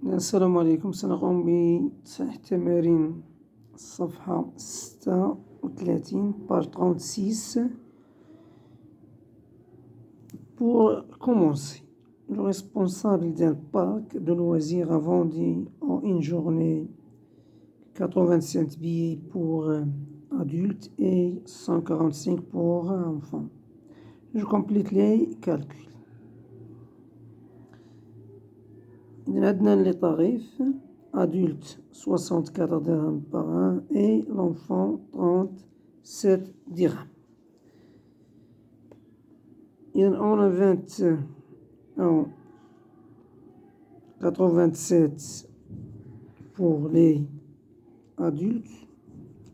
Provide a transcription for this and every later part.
السلام عليكم. سنقوم بشرح تمارين الصفحة 36 page 36. Pour commencer, le responsable d'un parc de loisirs a vendu en une journée 85 billets pour adultes et 145 pour enfants. Je complète les calculs. عندنا les tarifs adulte 64 dirhams par an et l'enfant 37 dirhams. On a 87 pour les adultes.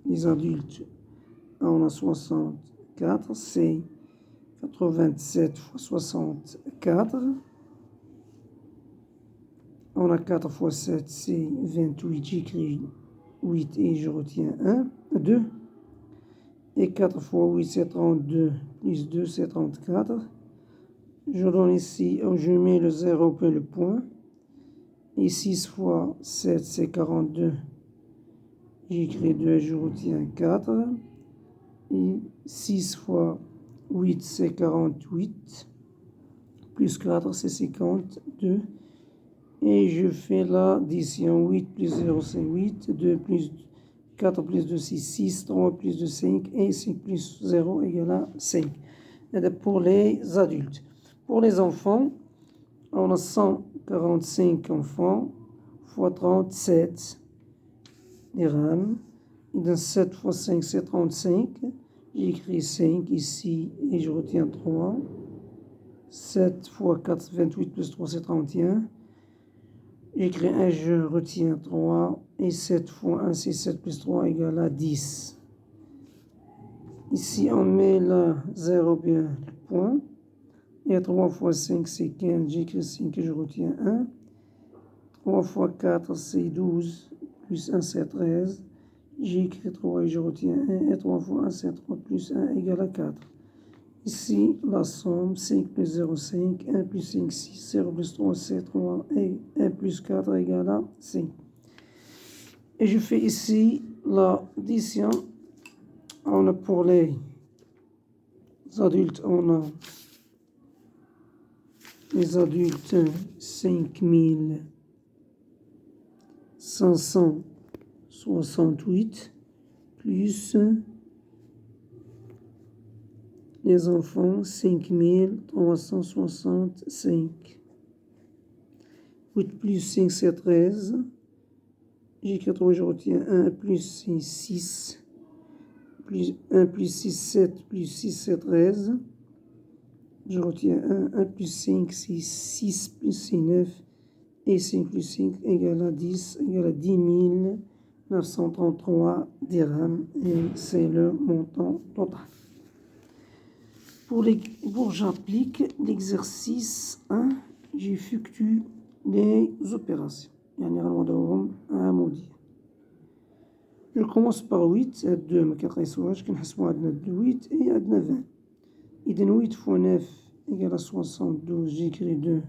Les adultes, on a 64, c'est 87 fois 64. On a 4 fois 7, c'est 28. J'écris 8 et je retiens 2. Et 4 fois 8, c'est 32. Plus 2, c'est 34. Je donne ici, je mets le 0 puis le point. Et 6 fois 7, c'est 42. J'écris 2 et je retiens 4. Et 6 fois 8, c'est 48. Plus 4, c'est 52. Et je fais l'addition. 8 plus 0, c'est 8. 2 plus 4 plus 2, c'est 6. 3 plus 2, 5. Et 5 plus 0 égale à 5. Et pour les adultes. Pour les enfants, on a 145 enfants fois 37 dirhams. Et dans 7 fois 5, c'est 35. J'écris 5 ici et je retiens 3. 7 fois 4, 28 plus 3, c'est 31. J'écris 1, je retiens 3. Et 7 fois 1, c'est 7 plus 3 égale à 10. Ici, on met le 0 bien le point. Et 3 fois 5, c'est 15. J'écris 5 et je retiens 1. 3 fois 4, c'est 12. Plus 1, c'est 13. J'écris 3 et je retiens 1. Et 3 fois 1, c'est 3. Plus 1 égale à 4. Ici, la somme, 5 plus 0, 5. 1 plus 5, 6. 0 plus 3, c'est 3. Et 1 plus 4 égale à 5. Et je fais ici l'addition. On a pour les adultes, on a les adultes 5568 plus les enfants 5365. 8 plus 5, c'est 13. J'ai 4, je retiens 1 plus 6, 6. Plus 1 plus 6, 7. Plus 6, c'est 13. Je retiens 1. 1 plus 5, c'est 6. Plus 6, 9. Et 5 plus 5 égale à 10. Égale à 10 933 dirhams. Et c'est le montant total. Pour j'applique l'exercice 1, j'effectue les opérations. Je commence par 8. 2 ما كنقيسوهاش كنحسبوا عندنا 8 et عندنا 20. إذا 8 fois 9 égale à 72. J'écris 2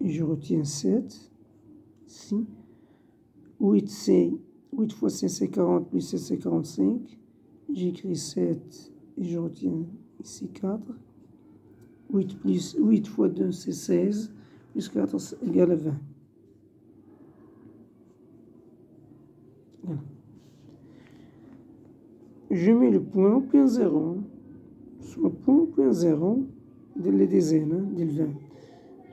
et je retiens 7. Ici. 8 fois 6, c'est 40. Plus 7, c'est 45. J'écris 7 et je retiens ici 4. 8 fois 2, c'est 16. Plus 4, c'est égal à 20. Voilà. Je mets le point au point 0. Sur le point 0 des dizaines, des 20.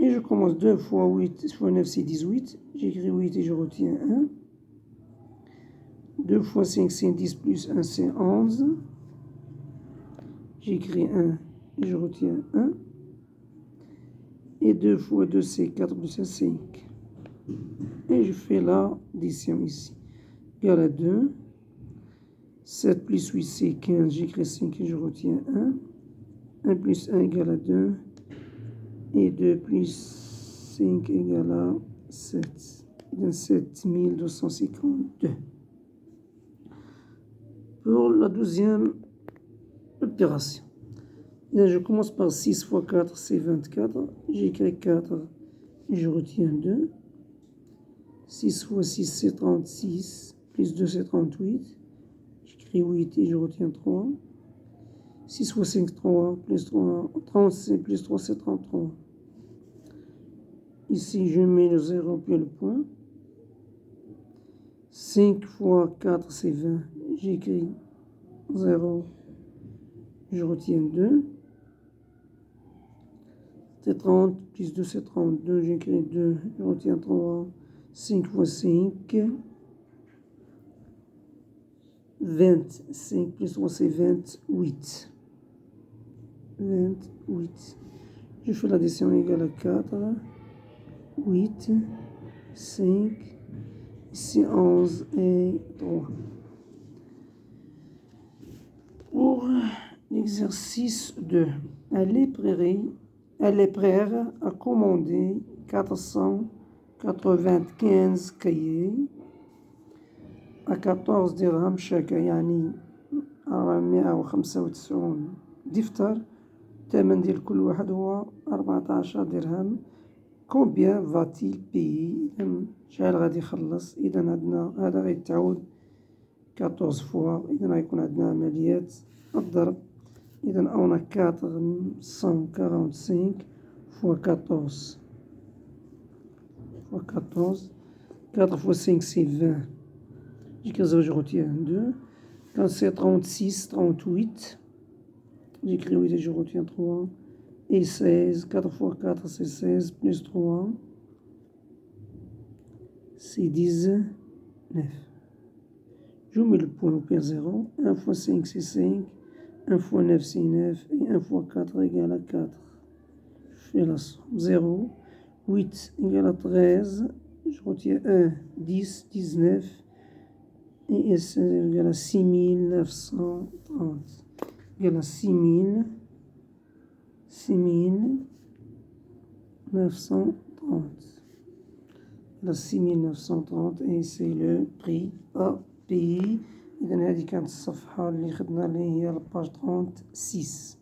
Et je commence 2 fois 8 fois 9, c'est 18. J'écris 8 et je retiens 1. 2 fois 5, c'est 10. Plus 1, c'est 11. J'écris 1 et je retiens 1. Et 2 fois 2, c'est 4 plus 1, 5. Et je fais l'addition ici. Égal à 2. 7 plus 8, c'est 15. J'écris 5 et je retiens 1. 1 plus 1 égale à 2. Et 2 plus 5 égale à 7. Donc 7252. Pour la deuxième opération. Et je commence par 6 fois 4, c'est 24. J'écris 4 et je retiens 2. 6 fois 6, c'est 36. Plus 2, c'est 38. J'écris 8 et je retiens 3. 6 fois 5, 3. Plus 3, 37. Plus 3, c'est 33. Ici, je mets le 0 puis le point. 5 fois 4, c'est 20. J'écris 0. Je retiens 2. C'est 30. Plus 2, c'est 32. J'écris 2. Je retiens 3. 5 fois 5. 25 plus 3, c'est 28. 28. Je fais l'addition égale à 4. 8, 5, ici 11 et 3. Pour l'exercice 2, elle est prête à commander 495 cahiers à 14 dirhams chaque, يعني 495 دفتر. الثمن ديال كل واحد هو 14 درهم. Combien va-t-il payer؟ شحال غادي يخلص؟ إذا عندنا هذا غيتعاود 14 فوا، إذا غيكون عندنا عمليات الضرب. إذا on a 445 fois 14 fois 14. 4 fois 5, c'est 20. J'écris 0, je retiens 2. Quand c'est 36, 38. J'écris 8 et je retiens 3. Et 16, 4 fois 4, c'est 16, plus 3, c'est 19. Je mets le point au point 0. 1 fois 5, c'est 5. 1 fois 9, c'est 9. Et 1 fois 4 égale à 4. Je fais la somme. 0. 8 égale à 13. Je retiens 1, 10, 19. Et S égale à 6930. Égale à 6930. La 6930 et c'est le prix à payer. إذا هذه كانت الصفحة اللي خدنا اللي هي الباج 36.